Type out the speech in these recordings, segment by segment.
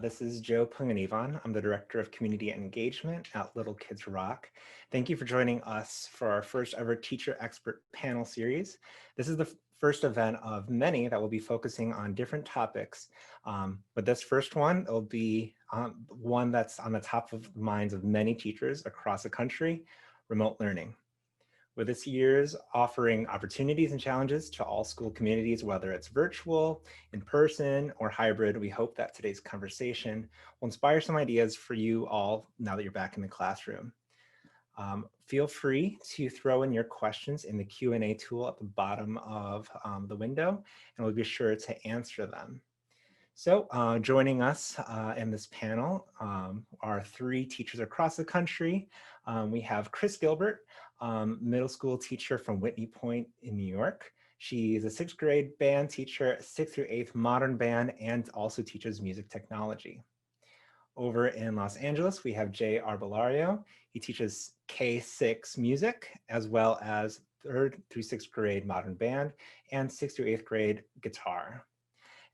This is Joe Punganivan. I'm the Director of Community Engagement at Little Kids Rock. Thank you for joining us for our first ever Teacher Expert Panel Series. This is the first event of many that will be focusing on different topics, but this first one will be one that's on the top of the minds of many teachers across the country: remote learning. With this year's offering opportunities and challenges to all school communities, whether it's virtual, in person, or hybrid, we hope that today's conversation will inspire some ideas for you all now that you're back in the classroom. Feel free to throw in your questions in the Q&A tool at the bottom of the window, and we'll be sure to answer them. So joining us in this panel are three teachers across the country. We have Chris Gilbert, middle school teacher from Whitney Point in New York. She is a 6th grade band teacher, 6th through 8th modern band, and also teaches music technology. Over in Los Angeles, we have Jay Arbolario. He teaches K-6 music, as well as 3rd through 6th grade modern band and 6th through 8th grade guitar.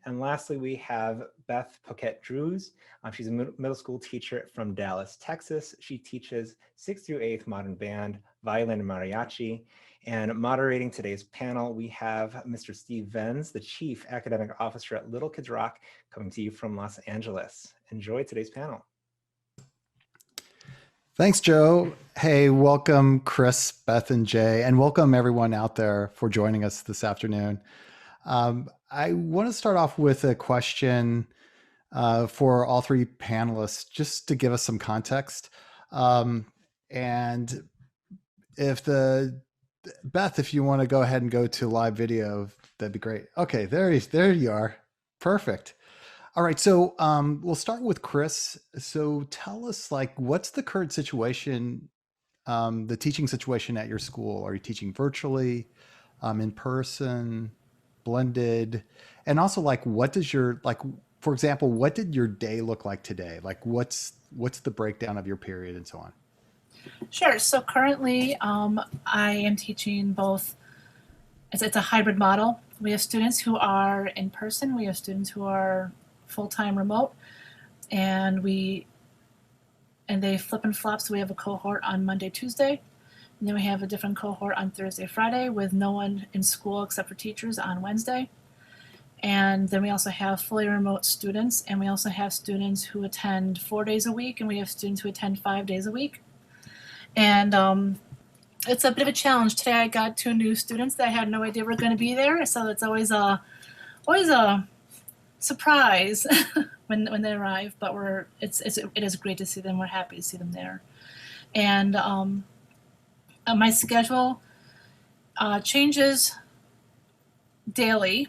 And lastly, we have Beth Poquette-Drews. She's a middle school teacher from Dallas, Texas. She teaches 6th through 8th modern band, violin, and mariachi. And moderating today's panel, we have Mr. Steve Venz, the Chief Academic Officer at Little Kids Rock, coming to you from Los Angeles. Enjoy today's panel. Thanks, Joe. Hey, welcome, Chris, Beth, and Jay, and welcome everyone out there for joining us this afternoon. I want to start off with a question for all three panelists, just to give us some context. And Beth, if you want to go ahead and go to live video, that'd be great. Okay, there you are. Perfect. All right, so we'll start with Chris. So tell us, what's the current situation, the teaching situation at your school? Are you teaching virtually, in person, blended? And also, what does your, for example, what did your day look like today? What's the breakdown of your period and so on? Sure. So currently, I am teaching both. It's a hybrid model. We have students who are in person. We have students who are full-time remote, and they flip and flop. So we have a cohort on Monday, Tuesday, and then we have a different cohort on Thursday, Friday, with no one in school except for teachers on Wednesday. And then we also have fully remote students, and we also have students who attend 4 days a week, and we have students who attend 5 days a week. And it's a bit of a challenge. Today I got 2 new students that I had no idea were going to be there, so it's always a surprise when they arrive. But it is great to see them. We're happy to see them there. And my schedule changes daily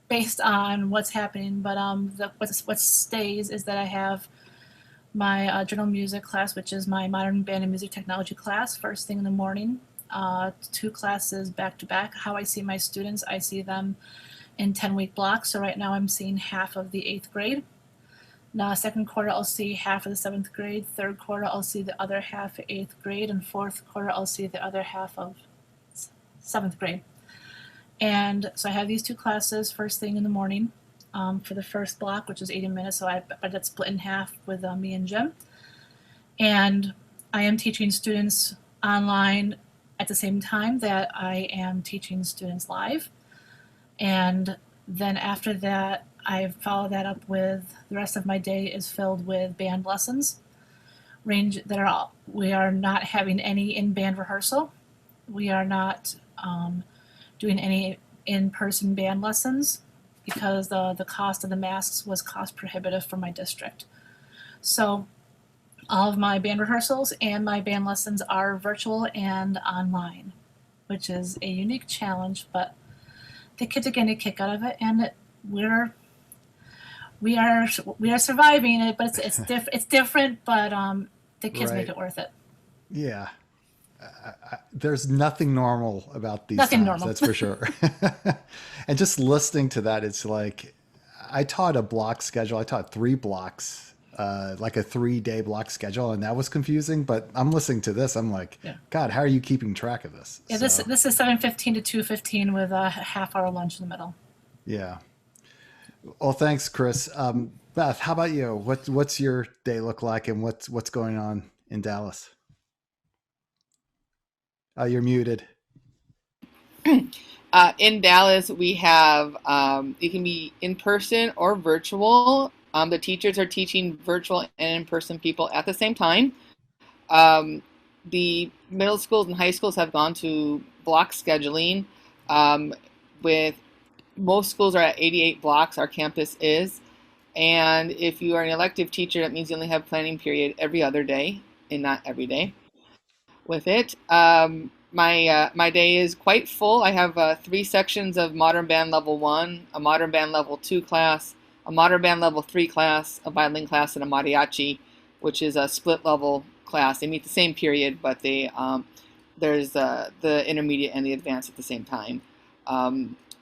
based on what's happening, but what stays is that I have my general music class, which is my modern band and music technology class, first thing in the morning. 2 classes back to back. How I see my students, I see them in 10-week blocks. So right now I'm seeing half of the 8th grade. Now, 2nd quarter, I'll see half of the 7th grade. 3rd quarter, I'll see the other half of 8th grade. And 4th quarter, I'll see the other half of 7th grade. And so I have these 2 classes first thing in the morning for the first block, which is 80 minutes. So I got split in half with me and Jim. And I am teaching students online at the same time that I am teaching students live. And then after that, I follow that up with the rest of my day is filled with band lessons. We are not having any in-band rehearsal. We are not doing any in-person band lessons because the cost of the masks was cost prohibitive for my district. So all of my band rehearsals and my band lessons are virtual and online, which is a unique challenge, but the kids are getting a kick out of it, and we are surviving it. But it's different, but the kids make it worth it. Yeah, there's nothing normal about these nothing times, normal. that's for sure. And just listening to that, it's like I taught a block schedule. I taught 3 blocks, like a 3-day block schedule, and that was confusing. But I'm listening to this, I'm like, God, how are you keeping track of this? Yeah, this is 7:15 to 2:15 with a half-hour lunch in the middle. Yeah. Well, thanks, Chris. Beth, how about you? What's your day look like, and what's going on in Dallas? You're muted. In Dallas, we have it can be in person or virtual. The teachers are teaching virtual and in person people at the same time. Um, the middle schools and high schools have gone to block scheduling. Um, with most schools are at 88 blocks, our campus is. And if you are an elective teacher, that means you only have planning period every other day and not every day with it. My day is quite full. I have three sections of modern band level 1, a modern band level 2 class, a modern band level 3 class, a violin class, and a mariachi, which is a split level class. They meet the same period, but there's the intermediate and the advanced at the same time.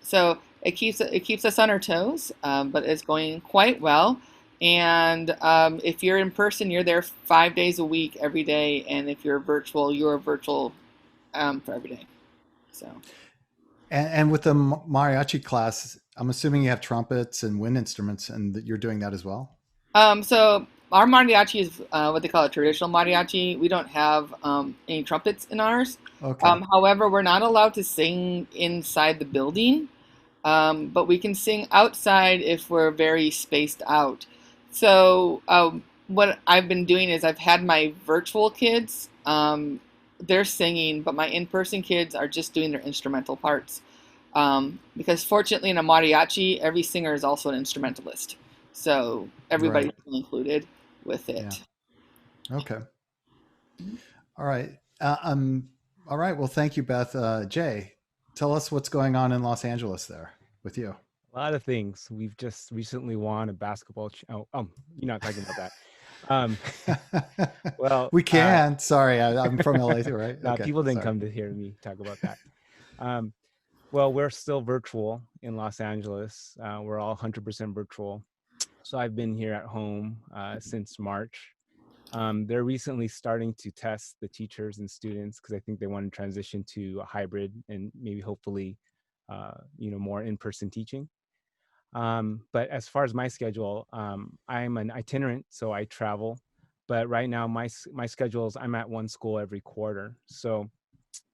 So it keeps us on our toes, but it's going quite well. And if you're in person, you're there 5 days a week, every day. And if you're virtual for every day. So. And with the mariachi class, I'm assuming you have trumpets and wind instruments, and that you're doing that as well. So our mariachi is what they call a traditional mariachi. We don't have any trumpets in ours. Okay. However, we're not allowed to sing inside the building. But we can sing outside if we're very spaced out. So what I've been doing is I've had my virtual kids, they're singing, but my in-person kids are just doing their instrumental parts. Because fortunately in a mariachi, every singer is also an instrumentalist. So everybody's Right. included with Yeah. it. Okay. All right. All right. Well, thank you, Beth. Jay, tell us what's going on in Los Angeles there with you. A lot of things. We've just recently won a basketball. You're not talking about that. Um, well, We can. Sorry, I'm from LA too, right? no, Okay. people didn't Sorry. come to hear me talk about that. Um, well, we're still virtual in Los Angeles. We're all 100% virtual. So I've been here at home since March. They're recently starting to test the teachers and students because I think they want to transition to a hybrid and maybe hopefully, more in-person teaching. But as far as my schedule, I'm an itinerant, so I travel. But right now, my schedule is I'm at one school every quarter. So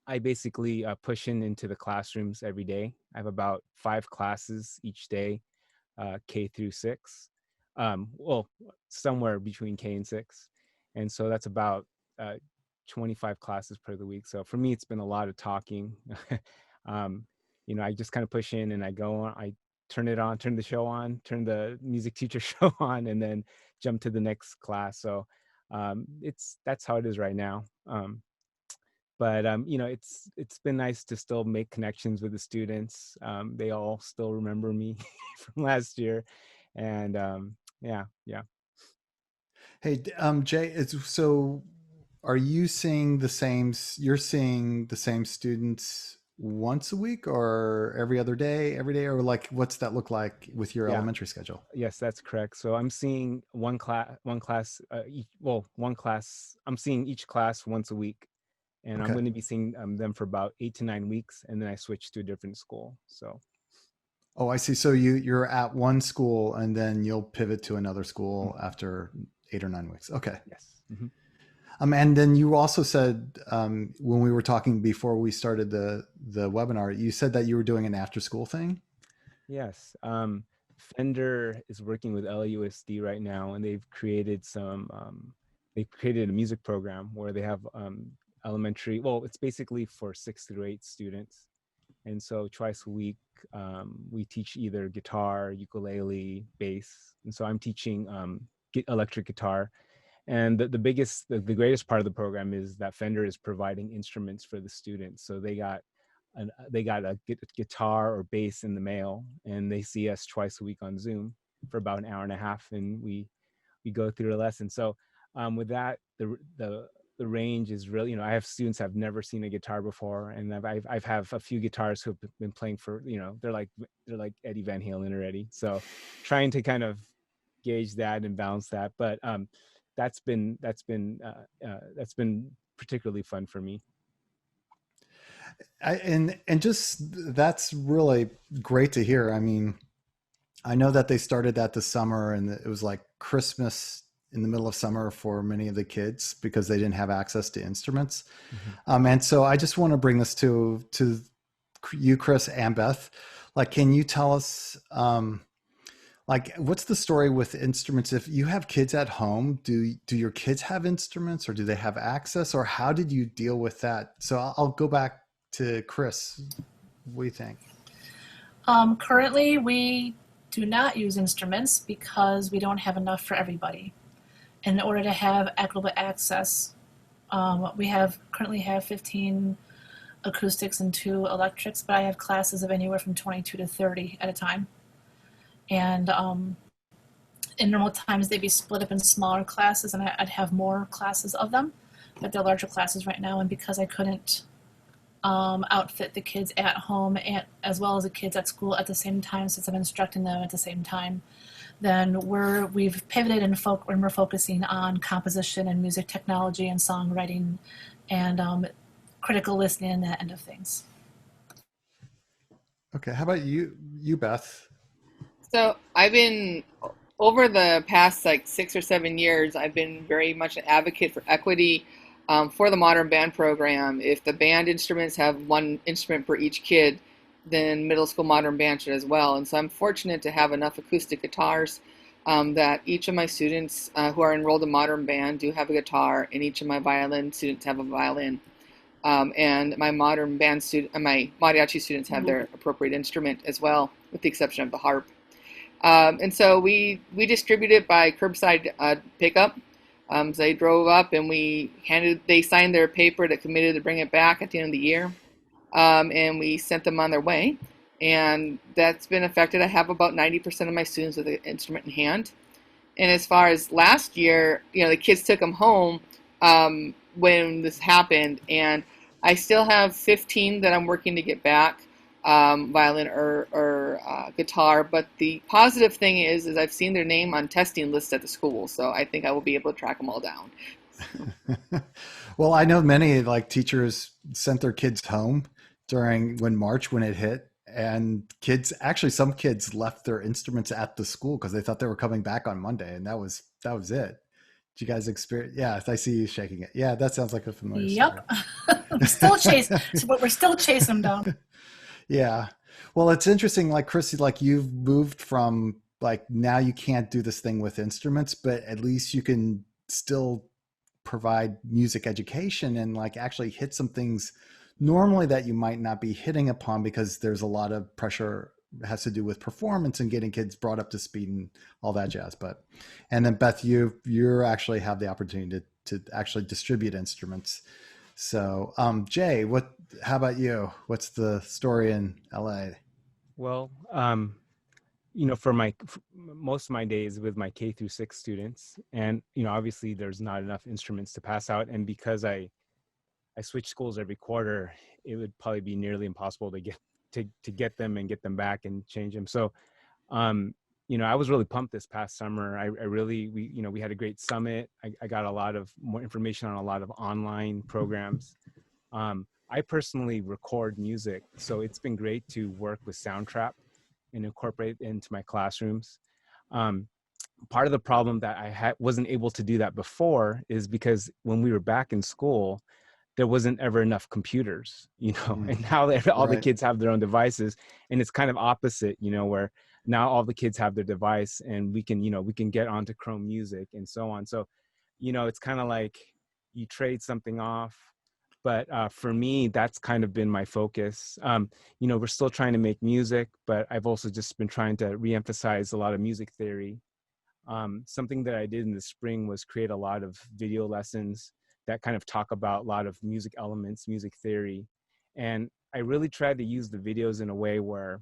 I basically push into the classrooms every day. I have about 5 classes each day, K through 6. Well, somewhere between K and 6. And so that's about uh, 25 classes per the week. So for me, it's been a lot of talking. um, I just kind of push in and I go on, I turn it on, turn the show on, turn the music teacher show on, and then jump to the next class. So that's how it is right now. But it's been nice to still make connections with the students. They all still remember me from last year, and yeah. Hey, Jay, so are you seeing the same? You're seeing the same students once a week, or every other day, every day, or like what's that look like with your Yeah. elementary schedule? Yes, that's correct. So I'm seeing one class. I'm seeing each class once a week, and I'm Okay. going to be seeing them for about 8 to 9 weeks, and then I switch to a different school. So Oh, I see. So you're at one school and then you'll pivot to another school mhm, after 8 or 9 weeks. Okay. yes. Hmm. And then you also said when we were talking before we started the webinar, you said that you were doing an after school thing. Yes. Fender is working with LUSD right now, and they've created a music program where they have elementary. Well, it's basically for 6 through 8 students, and so twice a week we teach either guitar, ukulele, bass, and so I'm teaching electric guitar. And the greatest part of the program is that Fender is providing instruments for the students. So they got a guitar or bass in the mail, and they see us twice a week on Zoom for about an hour and a half, and we go through a lesson. So with that, the range is really, I have students that have never seen a guitar before, and I've have a few guitarists who've been playing for, they're like Eddie Van Halen already. So trying to kind of gauge that and balance that, but that's been particularly fun for me. And just that's really great to hear. I mean, I know that they started that this summer, and it was like Christmas in the middle of summer for many of the kids because they didn't have access to instruments. Mhm. And so I just want to bring this to you, Chris and Beth. Like, can you tell us, like, what's the story with instruments? If you have kids at home, do your kids have instruments, or do they have access, or how did you deal with that? So I'll go back to Chris. What do you think? Currently, we do not use instruments because we don't have enough for everybody. In order to have equitable access, we currently have 15 acoustics and 2 electrics, but I have classes of anywhere from 22 to 30 at a time. And in normal times, they'd be split up in smaller classes, and I'd have more classes of them, but they're larger classes right now. And because I couldn't outfit the kids at home and as well as the kids at school at the same time, since I'm instructing them at the same time, then we've pivoted and we're focusing on composition and music technology and songwriting and critical listening and that end of things. Okay, how about you, Beth? So I've been, over the past like 6 or 7 years, I've been very much an advocate for equity for the modern band program. If the band instruments have one instrument for each kid, then middle school modern band should as well. And so I'm fortunate to have enough acoustic guitars that each of my students who are enrolled in modern band do have a guitar, and each of my violin students have a violin. And my modern band student, my mariachi students have their appropriate instrument as well, with the exception of the harp. And so we distribute it by curbside pickup. So they drove up and they signed their paper that committed to bring it back at the end of the year. And we sent them on their way. And that's been effective. I have about 90% of my students with the instrument in hand. And as far as last year, the kids took them home when this happened. And I still have 15 that I'm working to get back, violin or guitar. But the positive thing is I've seen their name on testing lists at the school. So I think I will be able to track them all down. Well, I know many like teachers sent their kids home when March, when it hit, and some kids left their instruments at the school because they thought they were coming back on Monday, and that was it. Did you guys experience? Yeah, I see you shaking it. Yeah, that sounds like a familiar story. We're still chasing them down. Yeah. Well, it's interesting, like Chrissy, like you've moved from like, now you can't do this thing with instruments, but at least you can still provide music education and like actually hit some things normally that you might not be hitting upon because there's a lot of pressure has to do with performance and getting kids brought up to speed and all that jazz. And then Beth, you actually have the opportunity to actually distribute instruments. So Jay, how about you? What's the story in LA? Well, for most of my days with my K through 6 students, and obviously there's not enough instruments to pass out, and because I switch schools every quarter, it would probably be nearly impossible to get them and get them back and change them. So I was really pumped this past summer. We had a great summit. I got a lot of more information on a lot of online programs. I personally record music, so it's been great to work with Soundtrap and incorporate it into my classrooms. Part of the problem that I wasn't able to do that before is because when we were back in school, there wasn't ever enough computers, and now all the kids have their own devices, and it's kind of opposite, where now all the kids have their device and we can get onto Chrome Music and so on. So, it's kind of like you trade something off. But for me, that's kind of been my focus. We're still trying to make music, but I've also just been trying to reemphasize a lot of music theory. Something that I did in the spring was create a lot of video lessons that kind of talk about a lot of music elements, music theory. And I really tried to use the videos in a way where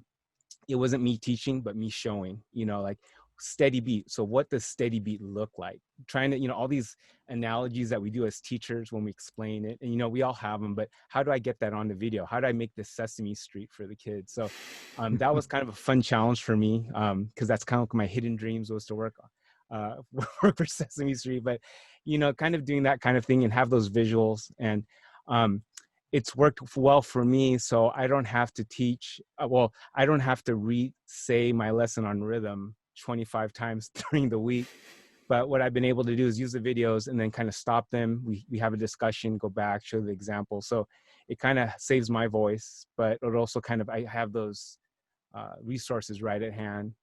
it wasn't me teaching, but me showing, like steady beat. So what does steady beat look like? Trying to, all these analogies that we do as teachers when we explain it, and we all have them, but how do I get that on the video? How do I make this Sesame Street for the kids? So that was kind of a fun challenge for me, because that's kind of like my hidden dreams was to work for Sesame Street, but kind of doing that kind of thing and have those visuals. And it's worked well for me, so I don't have to teach. Well, I don't have to re-say my lesson on rhythm 25 times during the week. But what I've been able to do is use the videos and then kind of stop them. We have a discussion, go back, show the example. So it kind of saves my voice, but it also kind of, I have those resources right at hand.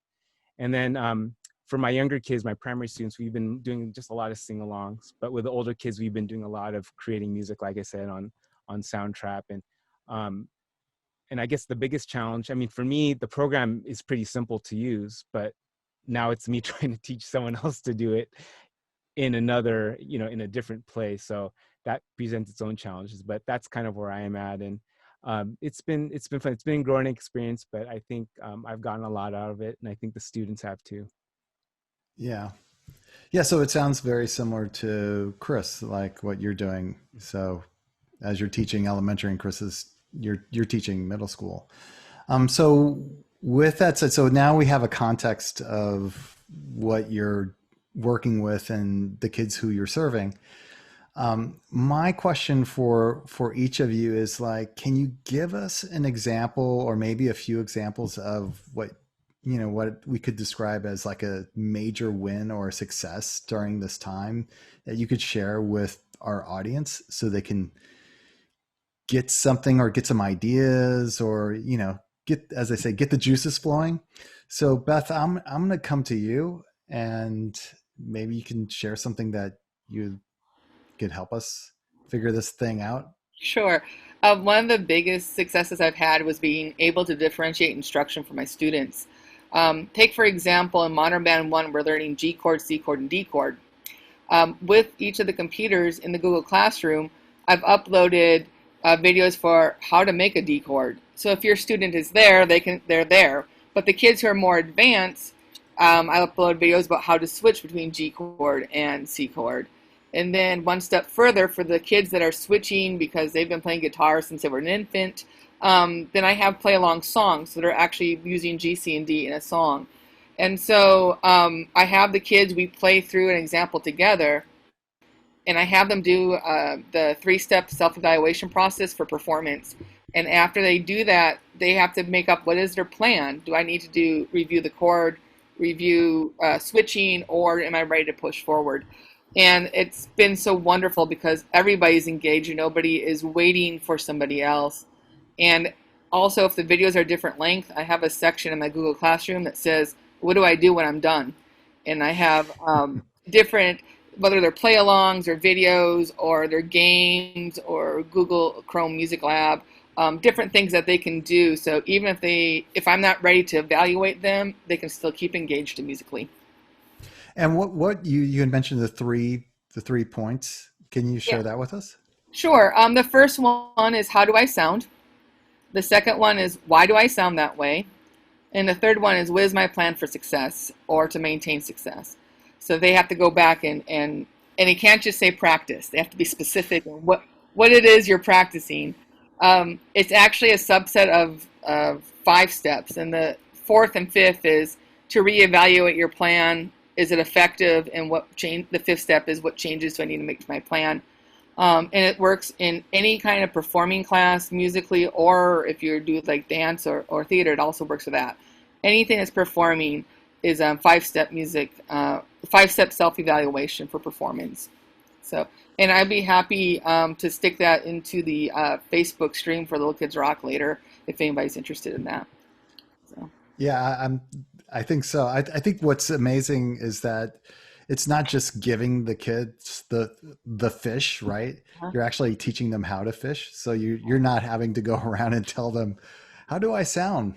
And then for my younger kids, my primary students, we've been doing just a lot of sing-alongs. But with the older kids, we've been doing a lot of creating music, like I said, on Soundtrap. And I guess the biggest challenge, I mean, for me, the program is pretty simple to use, but now it's me trying to teach someone else to do it in another, in a different place. So that presents its own challenges, but that's kind of where I am at. And it's been fun. It's been a growing experience, but I think I've gotten a lot out of it, and I think the students have too. Yeah. Yeah. So it sounds very similar to Chris, like what you're doing. So as you're teaching elementary, and Chris is, you're teaching middle school. So with that said, so now we have a context of what you're working with and the kids who you're serving. My question for each of you is like, can you give us an example or maybe a few examples of what we could describe as like a major win or a success during this time that you could share with our audience so they can get something or get some ideas or, get, as I say, get the juices flowing. So Beth, I'm going to come to you and maybe you can share something that you could help us figure this thing out. Sure. One of the biggest successes I've had was being able to differentiate instruction for my students. Take, for example, in Modern Band 1, we're learning G chord, C chord, and D chord. With each of the computers in the Google Classroom, I've uploaded videos for how to make a D chord. So if your student is there, they're there. But the kids who are more advanced, I upload videos about how to switch between G chord and C chord. And then one step further, for the kids that are switching because they've been playing guitar since they were an infant, then I have play-along songs that are actually using G, C, and D in a song. And so I have the kids, we play through an example together, and I have them do the 3-step self-evaluation process for performance. And after they do that, they have to make up what is their plan. Do I need to review the chord, review switching, or am I ready to push forward? And it's been so wonderful because everybody's engaged and nobody is waiting for somebody else. And also, if the videos are different length, I have a section in my Google Classroom that says, what do I do when I'm done? And I have different, whether they're play-alongs or videos or they're games or Google Chrome Music Lab, different things that they can do. So even if I'm not ready to evaluate them, they can still keep engaged musically. And what you had mentioned the three points. Can you share that with us? Sure. The first one is, how do I sound? The second one is, why do I sound that way? And the third one is, what is my plan for success or to maintain success? So they have to go back and it can't just say practice. They have to be specific on what it is you're practicing. It's actually a subset of 5 steps. And the 4th and 5th is to reevaluate your plan. Is it effective? And the 5th step is, what changes do I need to make to my plan? And it works in any kind of performing class, musically, or if you do like dance or theater, it also works for that. Anything that's performing is 5-step music, 5-step self-evaluation for performance. So, and I'd be happy to stick that into the Facebook stream for Little Kids Rock later if anybody's interested in that. So. Yeah, I think so. I think what's amazing is that it's not just giving the kids the fish, right? You're actually teaching them how to fish. So you're not having to go around and tell them, how do I sound?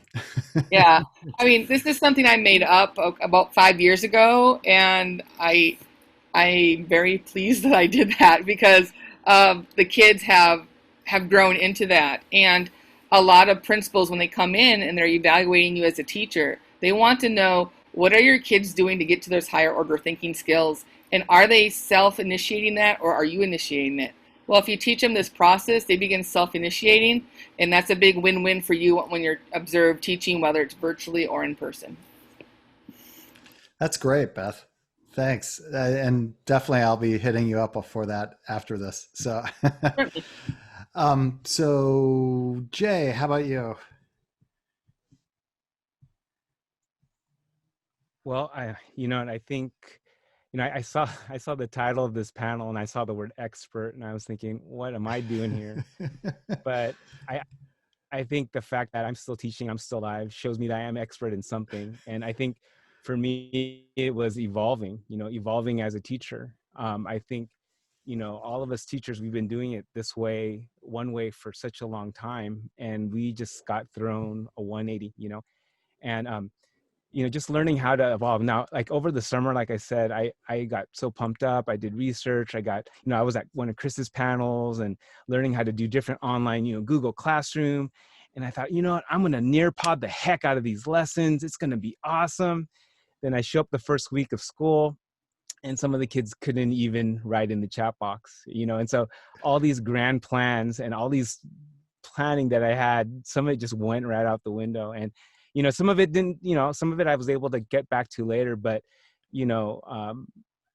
Yeah. I mean, this is something I made up about 5 years ago, and I'm very pleased that I did that because the kids have grown into that. And a lot of principals, when they come in and they're evaluating you as a teacher, they want to know, what are your kids doing to get to those higher order thinking skills? And are they self-initiating that, or are you initiating it? Well, if you teach them this process, they begin self-initiating, and that's a big win-win for you when you're observed teaching, whether it's virtually or in person. That's great, Beth. Thanks. And definitely I'll be hitting you up for that after this. So So Jay, how about you? Well, and I think, I saw I saw the title of this panel and I saw the word expert and I was thinking, what am I doing here? But I I think the fact that I'm still teaching, I'm still alive, shows me that I am expert in something. And I think for me, it was evolving, evolving as a teacher. I think, all of us teachers, we've been doing it this way, one way for such a long time, and we just got thrown a 180, and just learning how to evolve. Now, like over the summer, like I said, I got so pumped up. I did research. I got, I was at one of Chris's panels and learning how to do different online, Google Classroom. And I thought, what, I'm going to Nearpod the heck out of these lessons. It's going to be awesome. Then I show up the first week of school and some of the kids couldn't even write in the chat box, and so all these grand plans and all these planning that I had, some of it just went right out the window. And some of it didn't, some of it I was able to get back to later, but you know um,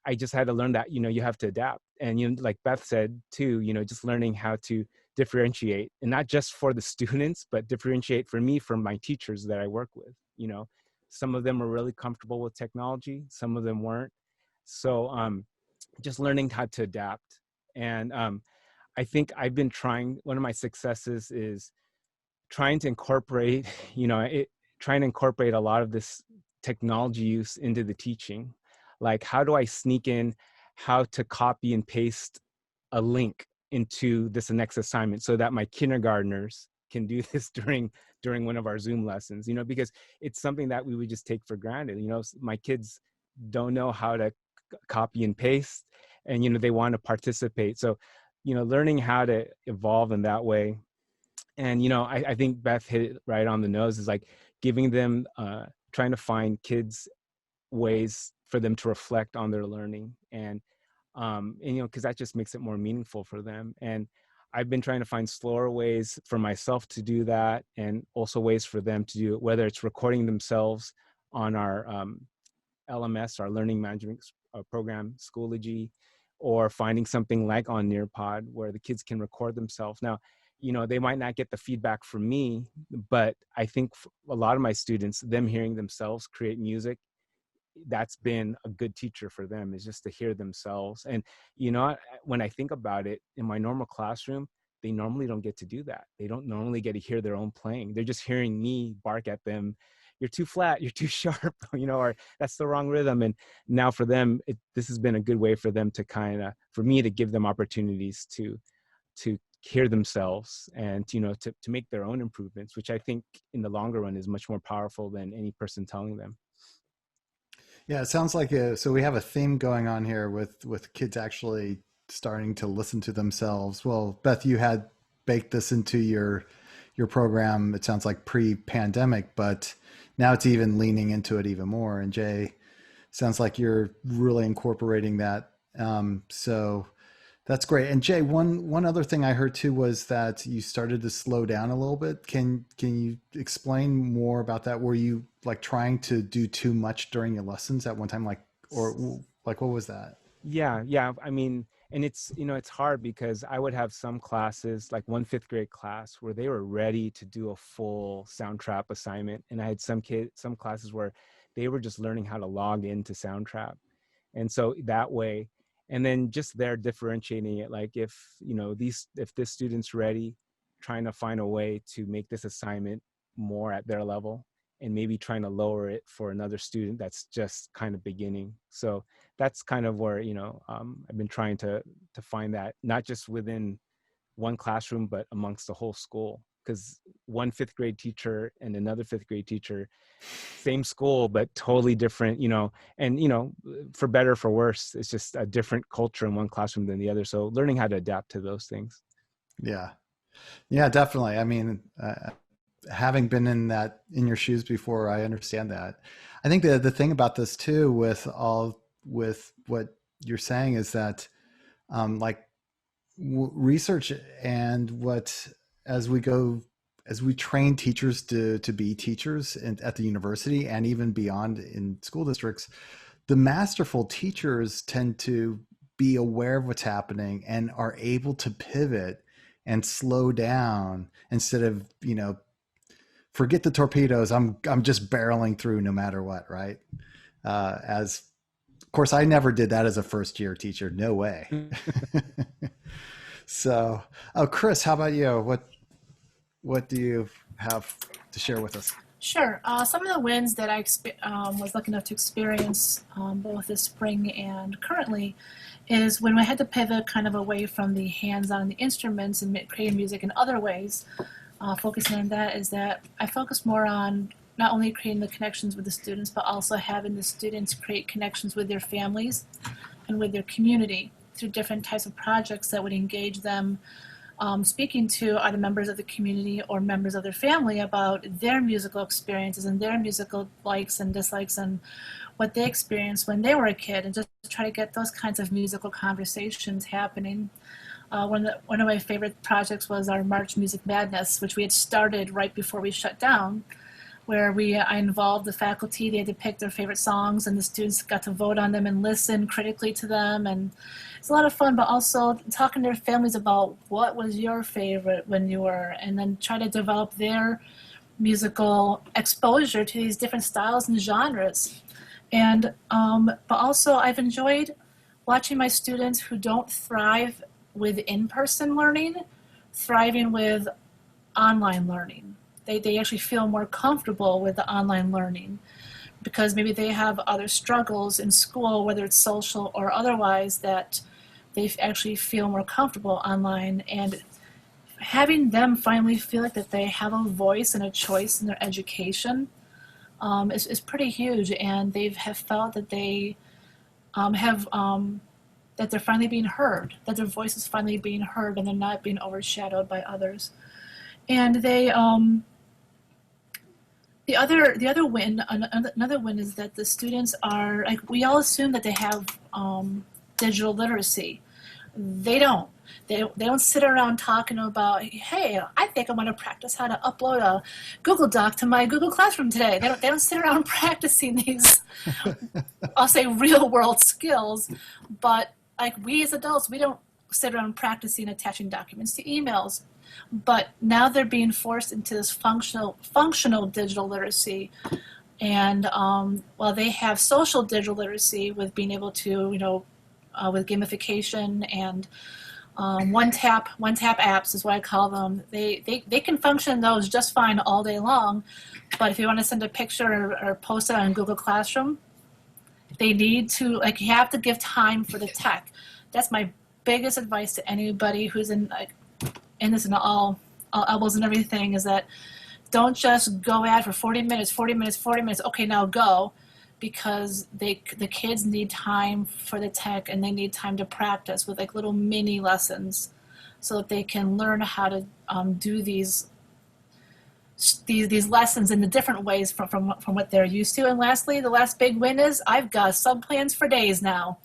I just had to learn that you have to adapt. And like Beth said too, just learning how to differentiate, and not just for the students, but differentiate for me from my teachers that I work with. Some of them are really comfortable with technology, some of them weren't. So just learning how to adapt. And I think I've been trying, one of my successes is trying to incorporate, trying to incorporate a lot of this technology use into the teaching. Like, how do I sneak in how to copy and paste a link into this next assignment so that my kindergartners can do this during one of our Zoom lessons, because it's something that we would just take for granted. My kids don't know how to copy and paste, and they want to participate. So learning how to evolve in that way. And I think Beth hit it right on the nose, is like giving them trying to find kids ways for them to reflect on their learning. And because that just makes it more meaningful for them. And I've been trying to find slower ways for myself to do that, and also ways for them to do it, whether it's recording themselves on our LMS, our learning management program, Schoology, or finding something like on Nearpod where the kids can record themselves. Now, they might not get the feedback from me, but I think a lot of my students, them hearing themselves create music, that's been a good teacher for them, is just to hear themselves. And when I think about it, in my normal classroom, they normally don't get to do that. They don't normally get to hear their own playing. They're just hearing me bark at them, you're too flat, you're too sharp, or that's the wrong rhythm. And now for them, this has been a good way for them to for me to give them opportunities to hear themselves, and to make their own improvements, which I think in the longer run is much more powerful than any person telling them. Yeah, it sounds like so we have a theme going on here with kids actually starting to listen to themselves. Well, Beth, you had baked this into your program. It sounds like pre-pandemic, but now it's even leaning into it even more. And Jay, sounds like you're really incorporating that. So that's great. And Jay, one other thing I heard too was that you started to slow down a little bit. Can you explain more about that? Were you like trying to do too much during your lessons at one time, or like what was that? Yeah. I mean, and it's hard because I would have some classes, like one fifth grade class, where they were ready to do a full Soundtrap assignment, and I had some classes where they were just learning how to log into Soundtrap. And so that way, and then just there differentiating it, like if this student's ready, trying to find a way to make this assignment more at their level, and maybe trying to lower it for another student that's just kind of beginning. So that's kind of where I've been trying to find that, not just within one classroom, but amongst the whole school. Because one fifth grade teacher and another fifth grade teacher, same school, but totally different, and, for better or for worse, it's just a different culture in one classroom than the other. So learning how to adapt to those things. Yeah, yeah, definitely. I mean, having been in your shoes before, I understand that. I think the thing about this too, with what you're saying, is that like research and what as we train teachers to be teachers at the university and even beyond in school districts, the masterful teachers tend to be aware of what's happening and are able to pivot and slow down instead of, forget the torpedoes. I'm just barreling through no matter what. Right. As of course, I never did that as a first year teacher. No way. So, Chris, how about you? What do you have to share with us? Sure. Some of the wins that I was lucky enough to experience both this spring and currently is when I had to pivot kind of away from the hands-on the instruments and creating music in other ways. Focusing on that is that I focus more on not only creating the connections with the students, but also having the students create connections with their families and with their community through different types of projects that would engage them, speaking to other members of the community or members of their family about their musical experiences and their musical likes and dislikes and what they experienced when they were a kid, and just try to get those kinds of musical conversations happening. One of my favorite projects was our March Music Madness, which we had started right before we shut down, where I involved the faculty. They had to pick their favorite songs, and the students got to vote on them and listen critically to them. And it's a lot of fun, but also talking to their families about what was your favorite when you were, and then try to develop their musical exposure to these different styles and genres. And but also I've enjoyed watching my students who don't thrive with in-person learning, thriving with online learning. They actually feel more comfortable with the online learning because maybe they have other struggles in school, whether it's social or otherwise, that they actually feel more comfortable online. And having them finally feel like that they have a voice and a choice in their education is pretty huge. And they have felt that they that they're finally being heard, that their voice is finally being heard and they're not being overshadowed by others. And they, the other win, another win is that the students are, like, we all assume that they have digital literacy. They don't. They don't sit around talking about, hey, I think I'm going to practice how to upload a Google Doc to my Google Classroom today. They don't sit around practicing these, I'll say, real world skills. But like we as adults, we don't sit around practicing attaching documents to emails. But now they're being forced into this functional digital literacy. And while they have social digital literacy with being able to, with gamification and one tap apps is what I call them. They can function those just fine all day long, but if you want to send a picture or post it on Google Classroom, they need to, you have to give time for the tech. That's my biggest advice to anybody who's in this and all elbows and everything, is that don't just go at for 40 minutes, okay, now go. Because the kids need time for the tech and they need time to practice with little mini lessons so that they can learn how to do these lessons in the different ways from what they're used to. And lastly, the last big win is I've got sub-plans for days now,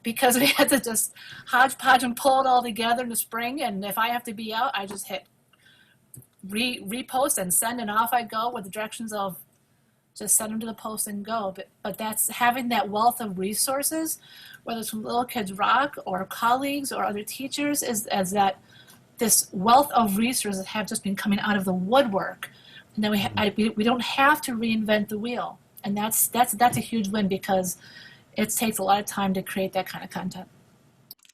because we had to just hodgepodge and pull it all together in the spring. And if I have to be out, I just hit repost and send, and off I go with the directions of just send them to the post and go. But that's having that wealth of resources, whether it's from Little Kids Rock or colleagues or other teachers, as that this wealth of resources have just been coming out of the woodwork. And then we don't have to reinvent the wheel. And that's a huge win, because it takes a lot of time to create that kind of content.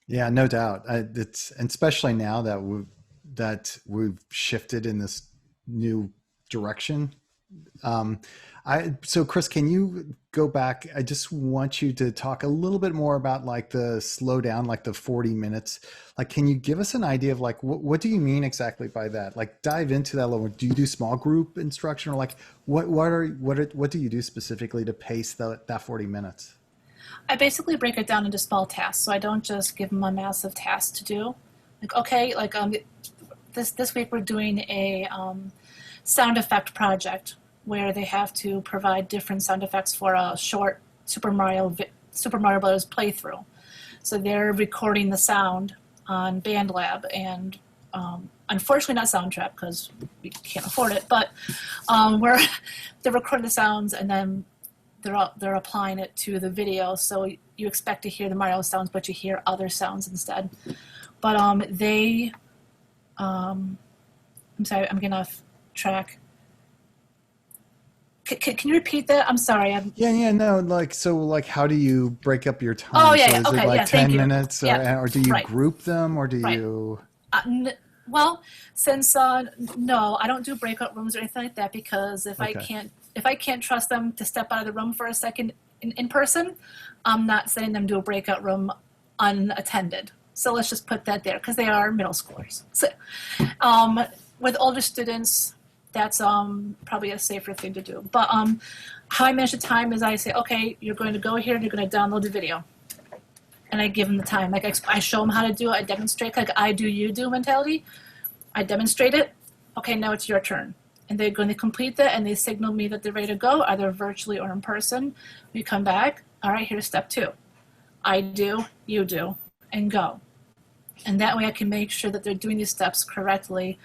Yeah, no doubt. And especially now that we've shifted in this new direction. So Chris, can you go back? I just want you to talk a little bit more about the slowdown, the 40 minutes. Can you give us an idea of what do you mean exactly by that? Dive into that a little. Do you do small group instruction, or what do you do specifically to pace that 40 minutes? I basically break it down into small tasks. So I don't just give them a massive task to do. This week we're doing a sound effect project where they have to provide different sound effects for a short Super Mario Bros. Playthrough. So they're recording the sound on BandLab, and unfortunately not Soundtrap because we can't afford it, but they're recording the sounds and then they're applying it to the video. So you expect to hear the Mario sounds, but you hear other sounds instead. But they I'm sorry, I'm getting off track. Can you repeat that? I'm sorry. Yeah, no, like, so like, how do you break up your time? Oh, yeah, So yeah. is it Okay, like yeah, thank 10 you. minutes Yeah, or do you right, group them or do right. you? Well, since no, I don't do breakout rooms or anything like that, because if Okay. I can't trust them to step out of the room for a second in person, I'm not sending them to a breakout room unattended. So let's just put that there, because they are middle schoolers. So, with older students, that's probably a safer thing to do. But how I measure time is I say, okay, you're going to go here and you're going to download the video. And I give them the time. Like I show them how to do it. I demonstrate, like I do, you do mentality. I demonstrate it. Okay, now it's your turn. And they're going to complete that, and they signal me that they're ready to go, either virtually or in person. We come back. All right, here's step 2. I do, you do, and go. And that way I can make sure that they're doing these steps correctly,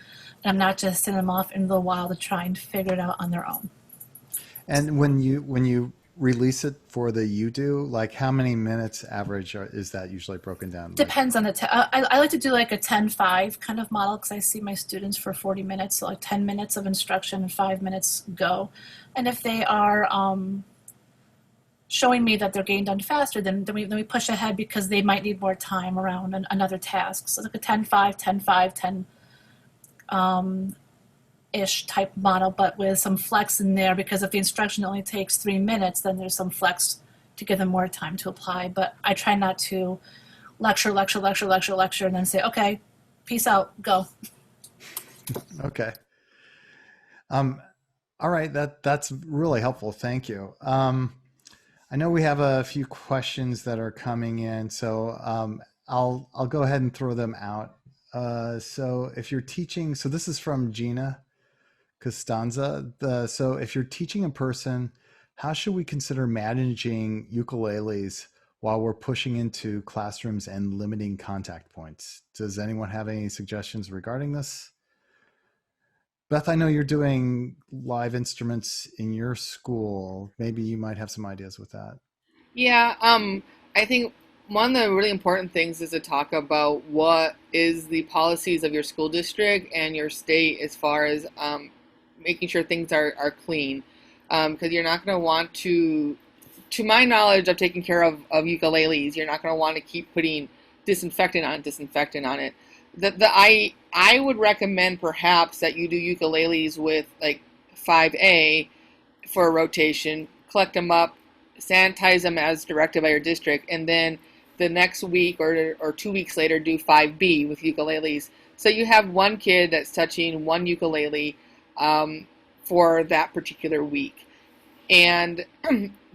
and I'm not just sending them off into the wild to try and figure it out on their own. And when you release it for the you do, like how many minutes average is that usually broken down? Depends on the I like to do like a 10-5 kind of model, because I see my students for 40 minutes, so like 10 minutes of instruction and 5 minutes go. And if they are showing me that they're getting done faster, then we push ahead, because they might need more time around another task. So like a 10-5, 10-5, 10 ish type model, but with some flex in there, because if the instruction only takes 3 minutes, then there's some flex to give them more time to apply. But I try not to lecture, and then say, okay, peace out, go. Okay. All right. That's really helpful. Thank you. I know we have a few questions that are coming in, so I'll go ahead and throw them out. So if you're teaching, so this is from Gina Costanza. So if you're teaching in person, how should we consider managing ukuleles while we're pushing into classrooms and limiting contact points? Does anyone have any suggestions regarding this? Beth, I know you're doing live instruments in your school. Maybe you might have some ideas with that. Yeah, I think one of the really important things is to talk about what is the policies of your school district and your state as far as making sure things are clean. Because you're not going to want to my knowledge of taking care of ukuleles, you're not going to want to keep putting disinfectant on it. I would recommend perhaps that you do ukuleles with like 5A for a rotation, collect them up, sanitize them as directed by your district, and then the next week or 2 weeks later do 5B with ukuleles. So you have one kid that's touching one ukulele for that particular week. And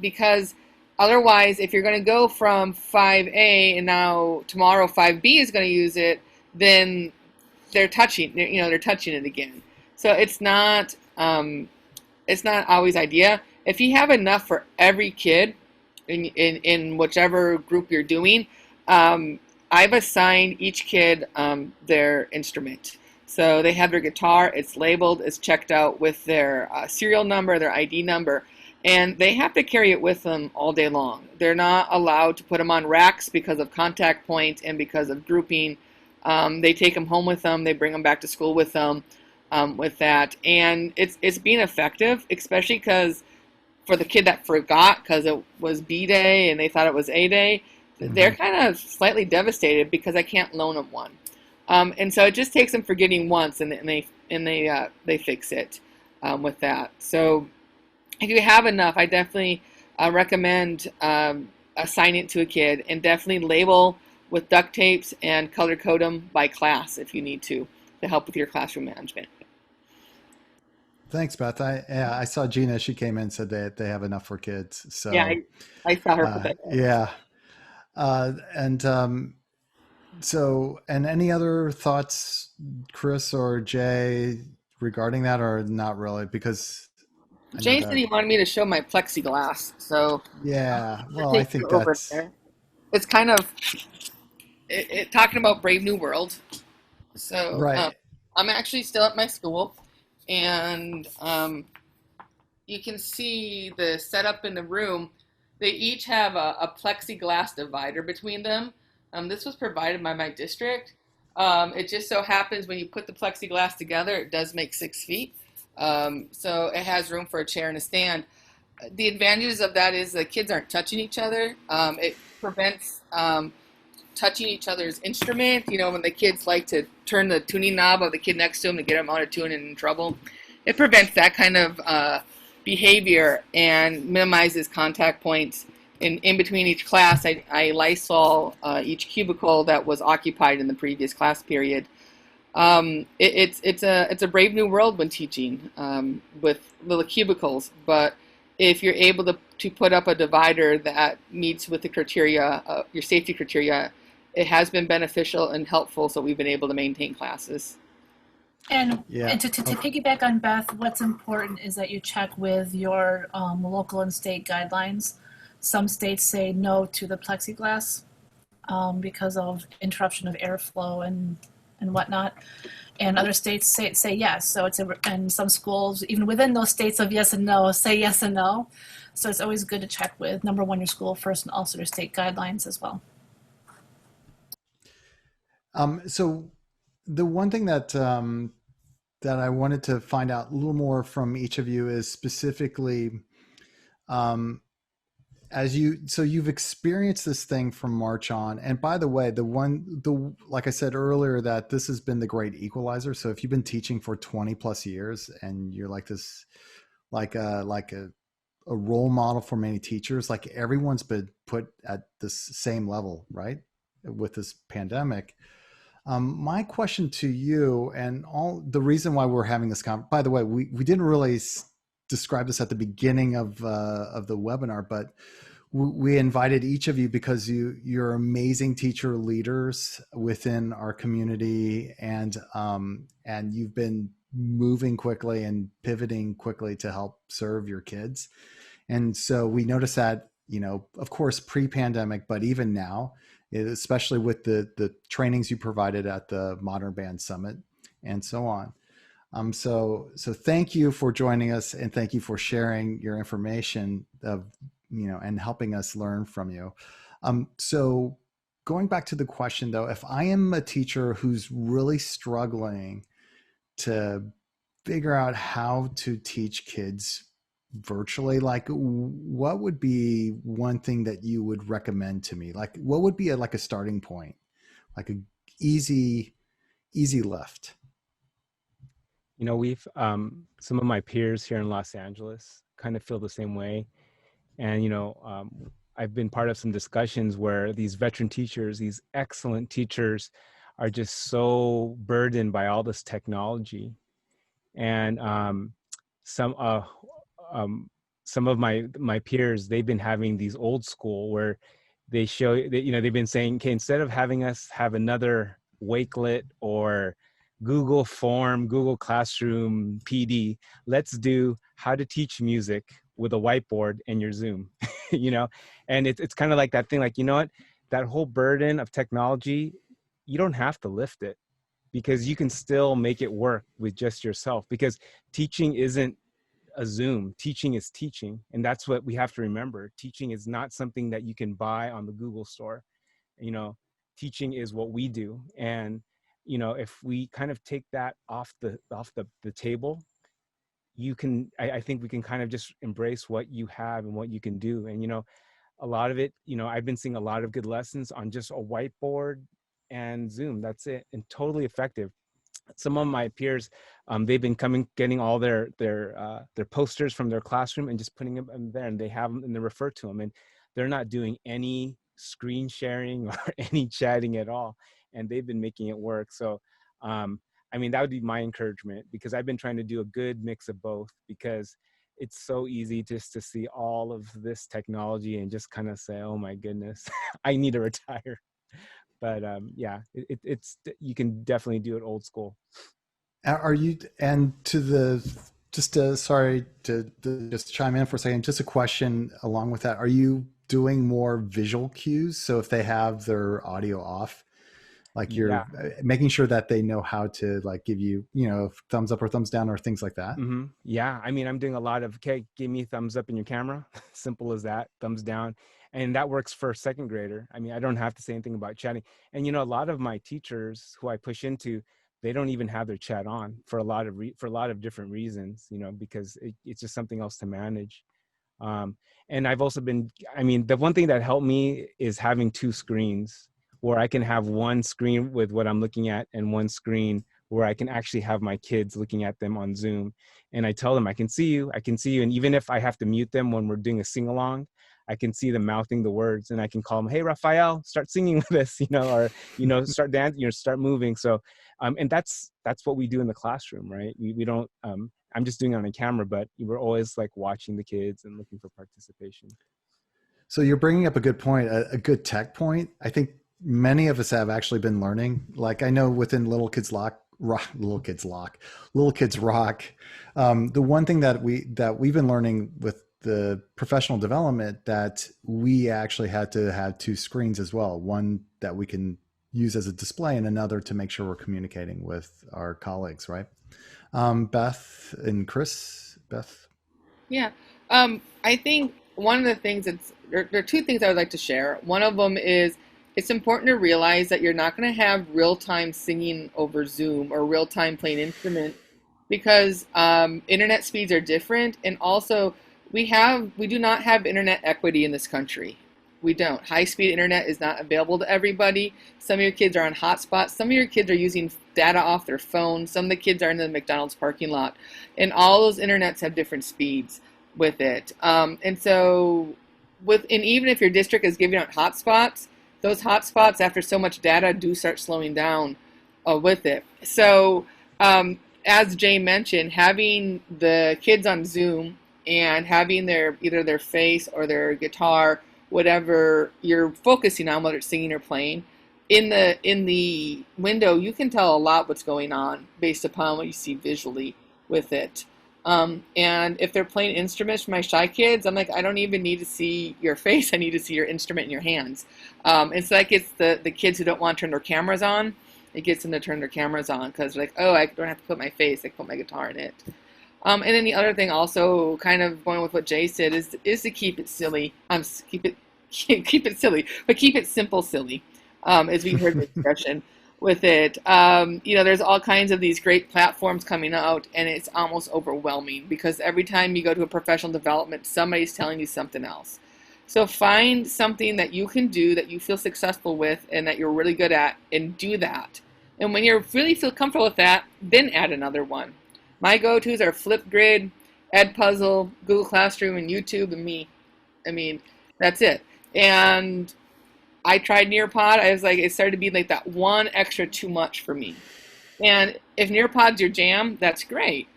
because otherwise, if you're going to go from 5A and now tomorrow 5B is going to use it, then they're touching it again. So it's not always ideal. If you have enough for every kid in whichever group you're doing, I've assigned each kid their instrument. So they have their guitar, it's labeled, it's checked out with their serial number, their ID number, and they have to carry it with them all day long. They're not allowed to put them on racks because of contact points and because of grouping. They take them home with them, they bring them back to school with them with that. And it's being effective, especially because for the kid that forgot because it was B day and they thought it was A day, they're kind of slightly devastated because I can't loan them one. And so it just takes them forgetting once, and they fix it with that. So if you have enough, I definitely recommend assign it to a kid, and definitely label with duct tapes and color code them by class if you need to help with your classroom management. Thanks, Beth. I saw Gina. She came in and said they have enough for kids. So Yeah, I saw her put that. Yeah. And any other thoughts, Chris or Jay, regarding that, or not really? Because Jay said he wanted me to show my plexiglass. So yeah, well, I think that's there. It's kind of talking about Brave New World. So right. I'm actually still at my school, and you can see the setup in the room. They each have a plexiglass divider between them. This was provided by my district. It just so happens when you put the plexiglass together, it does make 6 feet. So it has room for a chair and a stand. The advantages of that is the kids aren't touching each other. It prevents touching each other's instrument. You know, when the kids like to turn the tuning knob of the kid next to them to get them out of tune and in trouble, it prevents that kind of behavior and minimizes contact points. In between each class, I Lysol each cubicle that was occupied in the previous class period. It's a brave new world when teaching with little cubicles, but if you're able to put up a divider that meets with the criteria, your safety criteria, it has been beneficial and helpful, so we've been able to maintain classes. And, Yeah. and to piggyback on Beth, what's important is that you check with your local and state guidelines. Some states say no to the plexiglass because of interruption of airflow and whatnot. And other states say yes. So and some schools, even within those states of yes and no, say yes and no. So it's always good to check with, number one, your school first, and also your state guidelines as well. So the one thing that that I wanted to find out a little more from each of you is specifically, you've experienced this thing from March on. And by the way, like I said earlier, that this has been the Great Equalizer. So if you've been teaching for 20 plus years and you're like this, like a role model for many teachers, like everyone's been put at this same level, right? With this pandemic. My question to you, and all the reason why we're having this by the way, we didn't really describe this at the beginning of the webinar, but we invited each of you because you're amazing teacher leaders within our community, and you've been moving quickly and pivoting quickly to help serve your kids. And so we noticed that, you know, of course, pre-pandemic, but even now, especially with the trainings you provided at the Modern Band Summit and so on. So thank you for joining us, and thank you for sharing your information of, you know, and helping us learn from you. So going back to the question though, if I am a teacher who's really struggling to figure out how to teach kids virtually, like what would be one thing that you would recommend to me? Like what would be like a starting point, like a easy lift? You know, we've some of my peers here in Los Angeles kind of feel the same way. And, you know, I've been part of some discussions where these veteran teachers, these excellent teachers, are just so burdened by all this technology. And some of my peers, they've been having these old school where they show that, you know, they've been saying, okay, instead of having us have another Wakelet or Google Form, Google Classroom PD, let's do how to teach music with a whiteboard and your Zoom, you know? And it's kind of like that thing, like, you know what, that whole burden of technology, you don't have to lift it, because you can still make it work with just yourself, because teaching isn't a Zoom. Teaching is teaching. And that's what we have to remember. Teaching is not something that you can buy on the Google store. You know, teaching is what we do. And, you know, if we kind of take that off the table, I think we can kind of just embrace what you have and what you can do. And, you know, a lot of it, you know, I've been seeing a lot of good lessons on just a whiteboard and Zoom. That's it. And totally effective. Some of my peers, they've been getting all their posters from their classroom and just putting them there, and they have them and they refer to them, and they're not doing any screen sharing or any chatting at all, and they've been making it work. So, I mean, that would be my encouragement, because I've been trying to do a good mix of both, because it's so easy just to see all of this technology and just kind of say, oh my goodness, I need to retire. But yeah, it's you can definitely do it old school. Are you, and sorry to just chime in for a second, just a question along with that. Are you doing more visual cues? So if they have their audio off, like you're making sure that they know how to like give you, you know, thumbs up or thumbs down or things like that? Mm-hmm. Yeah, I mean, I'm doing a lot of, okay, give me thumbs up in your camera. Simple as that, thumbs down. And that works for a second grader. I mean, I don't have to say anything about chatting. And, a lot of my teachers who I push into, they don't even have their chat on for a lot of different reasons, because it's just something else to manage. And I've also been, the one thing that helped me is having two screens where I can have one screen with what I'm looking at and one screen where I can actually have my kids looking at them on Zoom. And I tell them, I can see you. And even if I have to mute them when we're doing a sing along, I can see them mouthing the words, and I can call them, "Hey, Raphael, start singing with us," or, start dancing, start moving. So, and that's what we do in the classroom, right? We don't, I'm just doing it on a camera, but we're always like watching the kids and looking for participation. So you're bringing up a good point, a good tech point. I think many of us have actually been learning. Like I know within Little Kids Rock, the one thing that we've been learning with the professional development, that we actually had to have two screens as well. One that we can use as a display and another to make sure we're communicating with our colleagues, right? Beth and Chris. Beth? Yeah. I think one of the things there are two things I would like to share. One of them is it's important to realize that you're not going to have real-time singing over Zoom or real-time playing instrument, because internet speeds are different. And also we do not have internet equity in this country. We don't. High-speed internet is not available to everybody. Some of your kids are on hotspots. Some of your kids are using data off their phone. Some of the kids are in the McDonald's parking lot. And all those internets have different speeds with it. And so even if your district is giving out hotspots, those hotspots after so much data do start slowing down with it. So as Jay mentioned, having the kids on Zoom and having either their face or their guitar, whatever you're focusing on, whether it's singing or playing, in the window, you can tell a lot what's going on based upon what you see visually with it. And if they're playing instruments for my shy kids, I'm like, I don't even need to see your face. I need to see your instrument in your hands. And so that gets the kids who don't want to turn their cameras on, it gets them to turn their cameras on, because they're like, oh, I don't have to put my face, I can put my guitar in it. And then the other thing also, kind of going with what Jay said, is to keep it silly. Keep it silly, but keep it simple silly, as we heard the expression with it. There's all kinds of these great platforms coming out, and it's almost overwhelming because every time you go to a professional development, somebody's telling you something else. So find something that you can do that you feel successful with and that you're really good at, and do that. And when you really feel comfortable with that, then add another one. My go-tos are Flipgrid, Edpuzzle, Google Classroom, and YouTube, and me. I mean, that's it. And I tried Nearpod. I was like, it started to be like that one extra too much for me. And if Nearpod's your jam, that's great,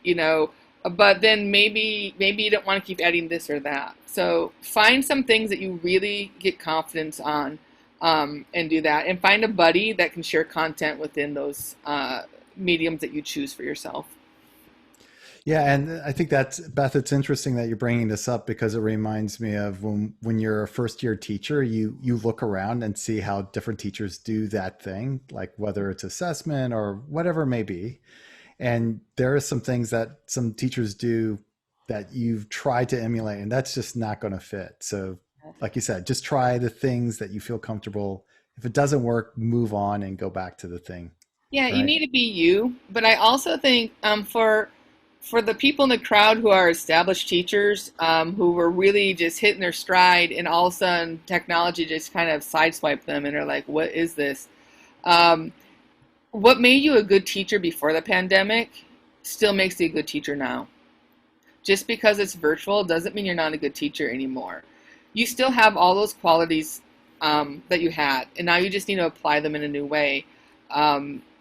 but then maybe you don't want to keep adding this or that. So find some things that you really get confidence on, and do that. And find a buddy that can share content within those mediums that you choose for yourself. Yeah, and I think that's, Beth, it's interesting that you're bringing this up, because it reminds me of when you're a first-year teacher, you look around and see how different teachers do that thing, like whether it's assessment or whatever it may be. And there are some things that some teachers do that you've tried to emulate, and that's just not going to fit. So like you said, just try the things that you feel comfortable. If it doesn't work, move on and go back to the thing. Yeah, right? You need to be you. But I also think for the people in the crowd who are established teachers, who were really just hitting their stride, and all of a sudden technology just kind of sideswiped them, and they're like, what is this? What made you a good teacher before the pandemic still makes you a good teacher now. Just because it's virtual doesn't mean you're not a good teacher anymore. You still have all those qualities that you had, and now you just need to apply them in a new way.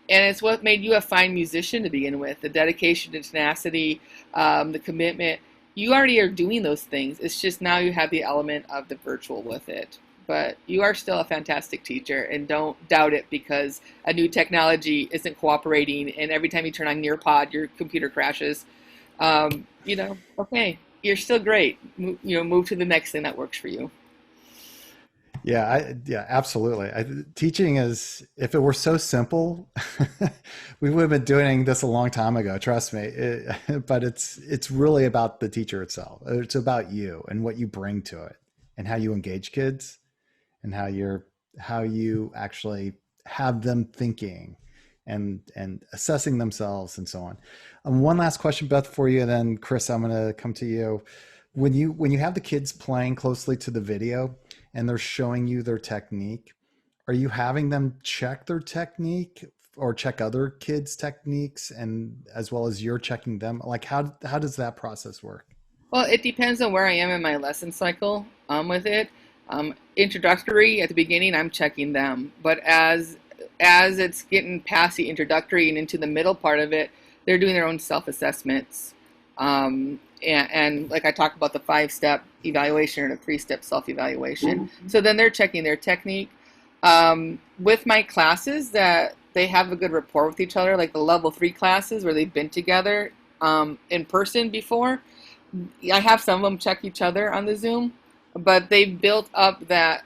And it's what made you a fine musician to begin with, the dedication, the tenacity, the commitment. You already are doing those things. It's just now you have the element of the virtual with it. But you are still a fantastic teacher, and don't doubt it because a new technology isn't cooperating, and every time you turn on Nearpod, your computer crashes. Okay, you're still great. Move to the next thing that works for you. Yeah, absolutely. Teaching is, if it were so simple, we would have been doing this a long time ago, trust me. But it's really about the teacher itself. It's about you and what you bring to it. and how you engage kids and how you actually have them thinking and assessing themselves and so on. One last question, Beth, for you, and then Chris, I'm going to come to you. When you have the kids playing closely to the video and they're showing you their technique, are you having them check their technique or check other kids' techniques, and as well as you're checking them? Like how does that process work? Well, it depends on where I am in my lesson cycle with it. Introductory at the beginning, I'm checking them, but as it's getting past the introductory and into the middle part of it, they're doing their own self-assessments. And like I talked about the 5-step evaluation or the 3-step self-evaluation. So then they're checking their technique. With my classes that they have a good rapport with each other, like the level 3 classes where they've been together in person before, I have some of them check each other on the Zoom, but they've built up that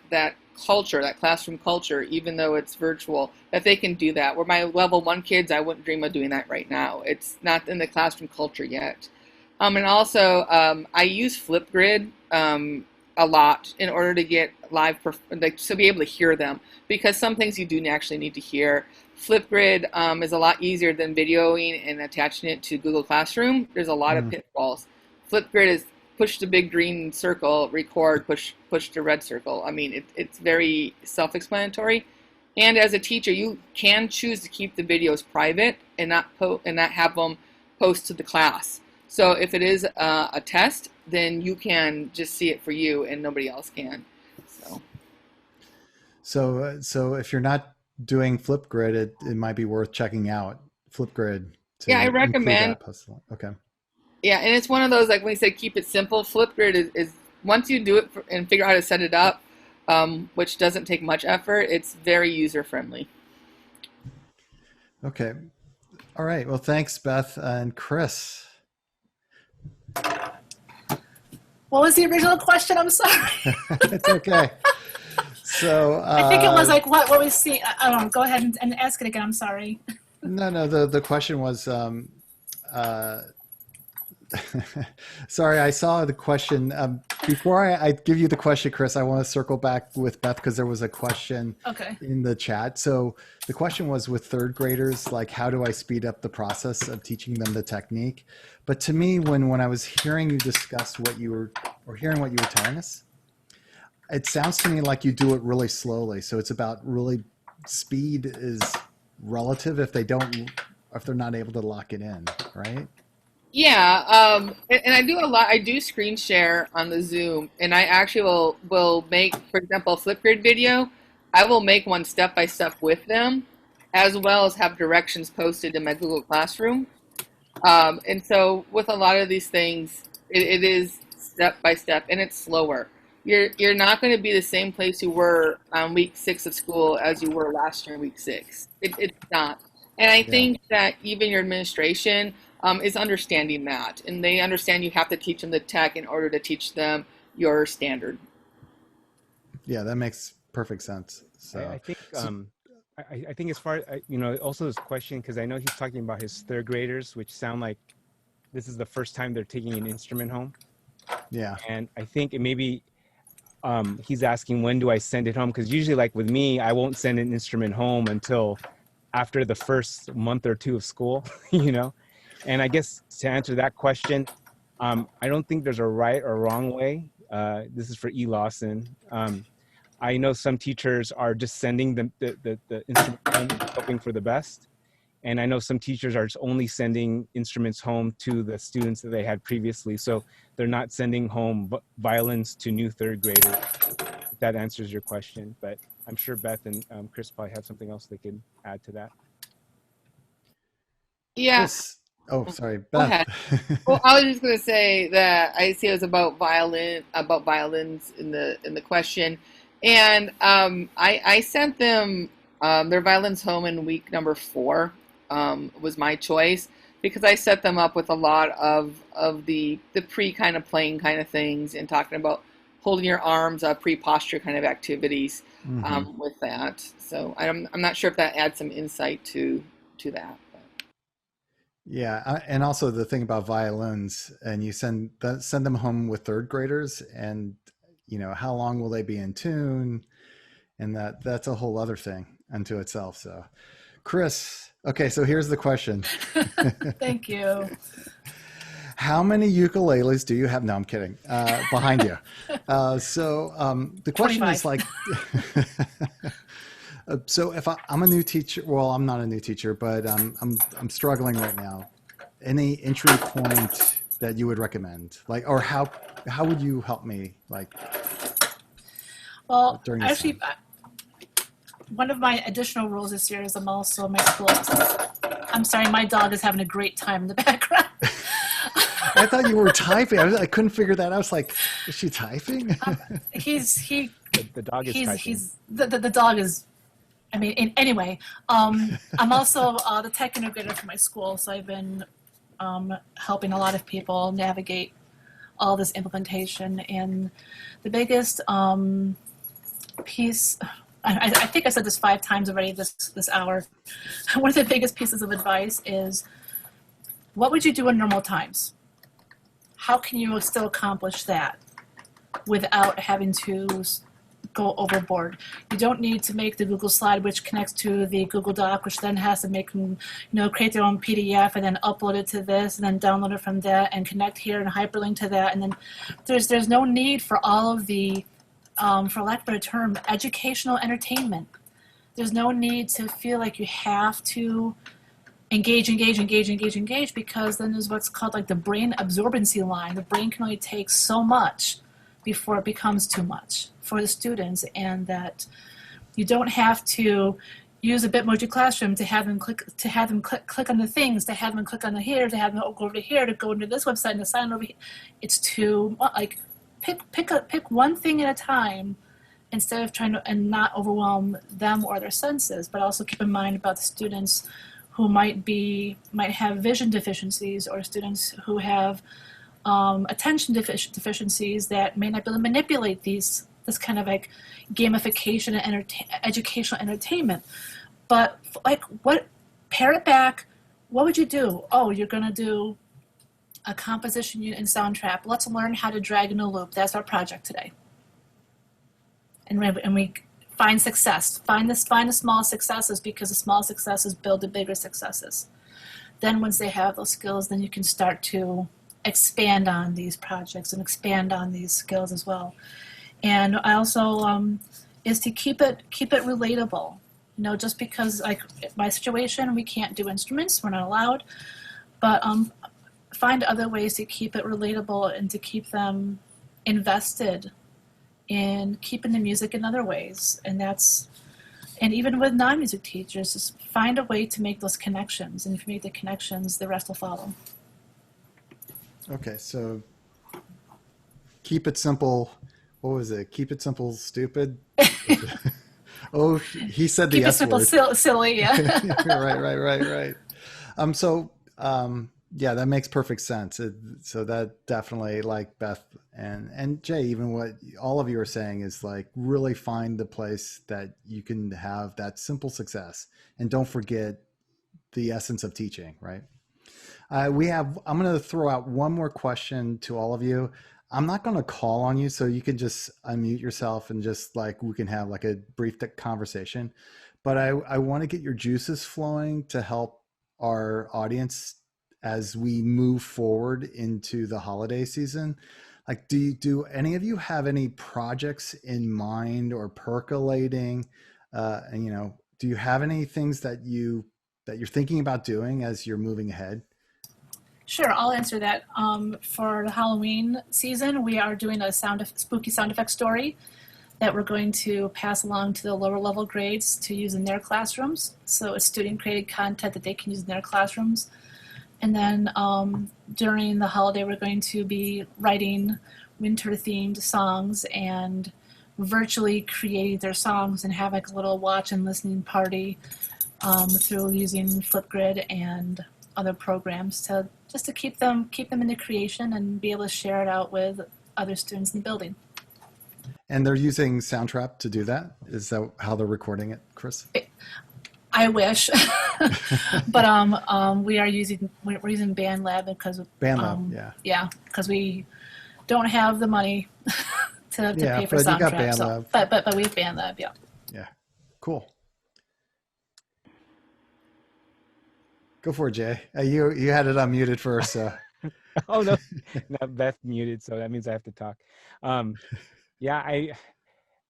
culture, that classroom culture, even though it's virtual, that they can do that. Where my level 1 kids, I wouldn't dream of doing that right now. It's not in the classroom culture yet. And also, I use Flipgrid a lot in order to get live, to be able to hear them, because some things you do actually need to hear. Flipgrid is a lot easier than videoing and attaching it to Google Classroom. There's a lot of pitfalls. Flipgrid is push the big green circle, record, push the red circle. I mean, it's very self-explanatory. And as a teacher, you can choose to keep the videos private and not have them post to the class. So if it is a test, then you can just see it for you and nobody else can. So if you're not doing Flipgrid, it might be worth checking out Flipgrid. Yeah, I recommend. Okay. Yeah, and it's one of those, like when you say keep it simple, Flipgrid is once you do it and figure out how to set it up, which doesn't take much effort, it's very user-friendly. Okay. All right. Well, thanks, Beth and Chris. What was the original question? I'm sorry. It's okay. So I think it was like what we see. Go ahead and ask it again. I'm sorry. No. The question was. Sorry, I saw the question. Before I give you the question, Chris, I want to circle back with Beth because there was a question in the chat. So the question was with third graders, like, how do I speed up the process of teaching them the technique? But to me, when I was hearing you discuss hearing what you were telling us, it sounds to me like you do it really slowly. So it's about really speed is relative if they're not able to lock it in, right? Yeah, and I do a lot. I do screen share on the Zoom, and I actually will make, for example, a Flipgrid video. I will make one step by step with them, as well as have directions posted in my Google Classroom. And so with a lot of these things, it is step by step, and it's slower. You're not going to be the same place you were on week 6 of school as you were last year in week 6. It's not. And I think that even your administration is understanding that, and they understand you have to teach them the tech in order to teach them your standard. Yeah, that makes perfect sense. So I think I think as far also this question, because I know he's talking about his third graders, which sound like this is the first time they're taking an instrument home. Yeah, and I think it maybe he's asking, when do I send it home? Because usually, like with me, I won't send an instrument home until after the first month or 2 of school, And I guess to answer that question, I don't think there's a right or wrong way. This is for E. Lawson. I know some teachers are just sending the instrument home, hoping for the best. And I know some teachers are just only sending instruments home to the students that they had previously. So they're not sending home violins to new third graders, if that answers your question. But I'm sure Beth and Chris probably have something else they could add to that. Yeah. Oh, sorry, Beth. Go ahead. Well, I was just going to say that I see it was about violins in the question, and I sent them their violins home in week number 4. Was my choice because I set them up with a lot of the pre kind of playing kind of things and talking about holding your arms, pre-posture kind of activities with that. So I'm not sure if that adds some insight to that. Yeah, and also the thing about violins, and you send them home with third graders, and how long will they be in tune? And that's a whole other thing unto itself. So Chris, okay, so here's the question. Thank you. How many ukuleles do you have? No, I'm kidding. Behind you. The question 25. is like, so if I'm a new teacher, well, I'm not a new teacher, but I'm struggling right now. Any entry point that you would recommend, like, or how would you help me, like? Well, during this actually, time? one of my additional rules this year is I'm also my school. I'm sorry, my dog is having a great time in the background. I thought you were typing. I couldn't figure that out. I was like, is she typing? The dog is typing. The dog is. I mean, anyway, I'm also the tech integrator for my school, so I've been helping a lot of people navigate all this implementation. And the biggest piece, I think I said this 5 times already this hour. One of the biggest pieces of advice is, what would you do in normal times? How can you still accomplish that without having to go overboard? You don't need to make the Google slide, which connects to the Google Doc, which then has to make them, create their own PDF and then upload it to this and then download it from that and connect here and hyperlink to that. And then there's no need for all of the, for lack of a better term, educational entertainment. There's no need to feel like you have to engage, because then there's what's called like the brain absorbency line. The brain can only take so much before it becomes too much for the students, and that you don't have to use a Bitmoji Classroom to have them click on the things, to have them click on the here, to have them go over to here, to go into this website and to sign over here. It's too like pick one thing at a time, instead of trying to and not overwhelm them or their senses, but also keep in mind about the students who might have vision deficiencies, or students who have attention deficiencies that may not be able to manipulate this kind of like gamification and educational entertainment. But like, pare it back. What would you do? Oh, you're going to do a composition unit in Soundtrap. Let's learn how to drag in a loop. That's our project today. And we find success. Find the small successes, because the small successes build the bigger successes. Then once they have those skills, then you can start to expand on these projects and expand on these skills as well. And I also is to keep it relatable. Just because like my situation, we can't do instruments, we're not allowed, but find other ways to keep it relatable and to keep them invested in keeping the music in other ways. And even with non-music teachers, just find a way to make those connections. And if you make the connections, the rest will follow. Okay, so keep it simple. What was it? Keep it simple, stupid. Oh, he said the Keep it S simple, word. silly, yeah. Right. Yeah, that makes perfect sense. So that definitely, like Beth and Jay, even what all of you are saying is like, really find the place that you can have that simple success, and don't forget the essence of teaching, right? I'm going to throw out one more question to all of you. I'm not going to call on you, so you can just unmute yourself and just like, we can have like a brief conversation, but I want to get your juices flowing to help our audience as we move forward into the holiday season. Like, do any of you have any projects in mind or percolating? And do you have any things that you're thinking about doing as you're moving ahead? Sure, I'll answer that. For the Halloween season, we are doing a spooky sound effect story that we're going to pass along to the lower level grades to use in their classrooms. So it's student created content that they can use in their classrooms. And then during the holiday, we're going to be writing winter-themed songs and virtually create their songs and have like a little watch and listening party through using Flipgrid and other programs to keep them in the creation and be able to share it out with other students in the building. And they're using Soundtrap to do that? Is that how they're recording it, Chris? I wish, but we're using BandLab because BandLab, because we don't have the money to Yeah, pay for but you got soundtrack. band So, lab. but we've band lab, yeah. Yeah, cool. Go for it, Jay. You had it unmuted first, so. Oh no, not Beth muted, so that means I have to talk. Yeah,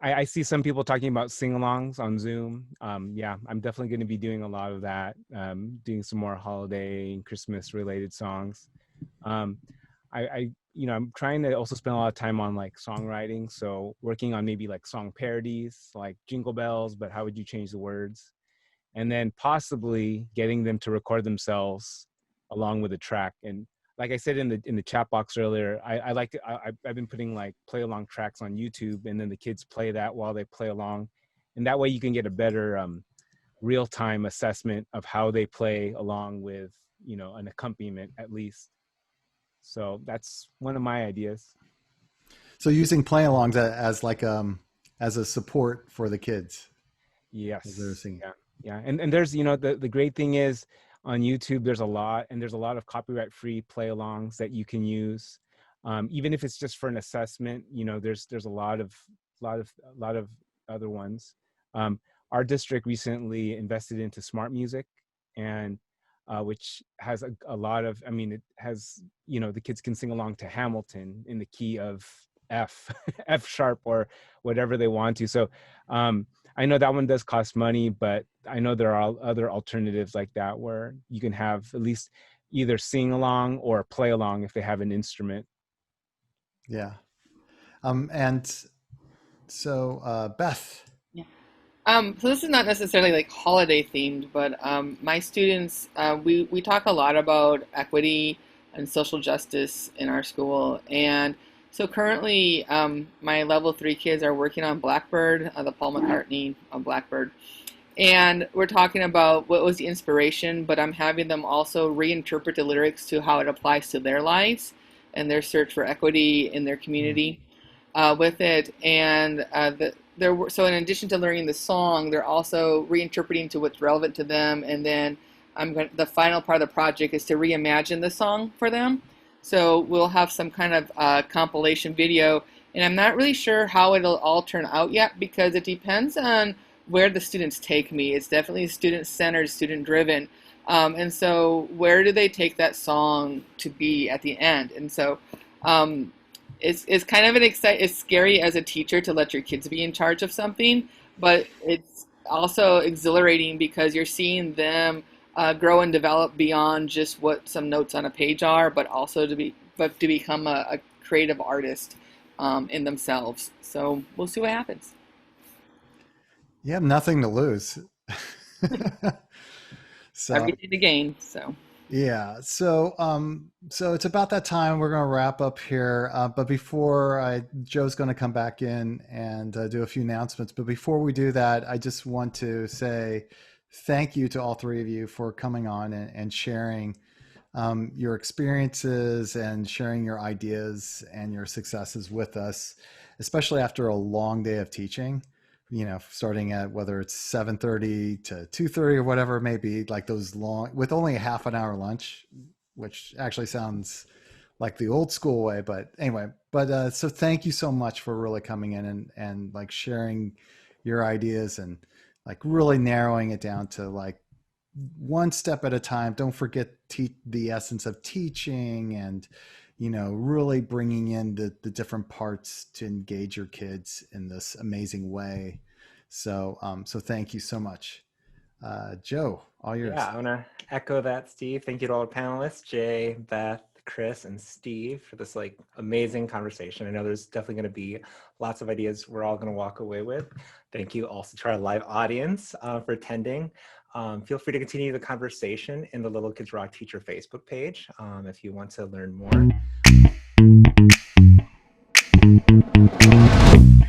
I see some people talking about sing-alongs on Zoom. Yeah, I'm definitely going to be doing a lot of that. Doing some more holiday and Christmas related songs. I'm trying to also spend a lot of time on like songwriting. So working on maybe like song parodies, like Jingle Bells, but how would you change the words? And then possibly getting them to record themselves along with a track. And like I said in the chat box earlier, I've been putting like play along tracks on YouTube, and then the kids play that while they play along, and that way you can get a better real time assessment of how they play along with an accompaniment at least. So that's one of my ideas. So using play-alongs as like as a support for the kids as they're Yes. singing. Yeah. And there's, the great thing is on YouTube, there's a lot of copyright free play alongs that you can use. Even if it's just for an assessment, there's a lot of other ones. Our district recently invested into smart music, and which has a lot of, it has, the kids can sing along to Hamilton in the key of F, F sharp, or whatever they want to. So I know that one does cost money, but I know there are other alternatives like that where you can have at least either sing along or play along if they have an instrument. Yeah. And so Beth. Yeah. So this is not necessarily like holiday themed, but my students, we talk a lot about equity and social justice in our school. And so currently, my level 3 kids are working on Blackbird, the Paul McCartney Blackbird. And we're talking about what was the inspiration, but I'm having them also reinterpret the lyrics to how it applies to their lives and their search for equity in their community with it. And so in addition to learning the song, they're also reinterpreting to what's relevant to them. And then the final part of the project is to reimagine the song for them. So we'll have some kind of compilation video. And I'm not really sure how it'll all turn out yet, because it depends on where the students take me. It's definitely student-centered, student-driven. And so where do they take that song to be at the end? And so it's kind of it's scary as a teacher to let your kids be in charge of something, but it's also exhilarating because you're seeing them grow and develop beyond just what some notes on a page are, but also to become a creative artist in themselves. So we'll see what happens. You have nothing to lose. So everything to gain. So yeah. So so it's about that time. We're going to wrap up here. But before Joe's going to come back in and do a few announcements. But before we do that, I just want to say thank you to all three of you for coming on and sharing your experiences and sharing your ideas and your successes with us, especially after a long day of teaching. Starting at whether it's 7:30 to 2:30 or whatever it may be, like those long, with only a half an hour lunch, which actually sounds like the old school way. But anyway, so thank you so much for really coming in and like sharing your ideas and like really narrowing it down to like one step at a time. Don't forget the essence of teaching and really bringing in the different parts to engage your kids in this amazing way. So thank you so much. Joe, all yours. Yeah, I want to echo that, Steve. Thank you to all our panelists, Jay, Beth, Chris, and Steve, for this like amazing conversation. I know there's definitely going to be lots of ideas we're all going to walk away with. Thank you also to our live audience for attending. Feel free to continue the conversation in the Little Kids Rock Teacher Facebook page if you want to learn more.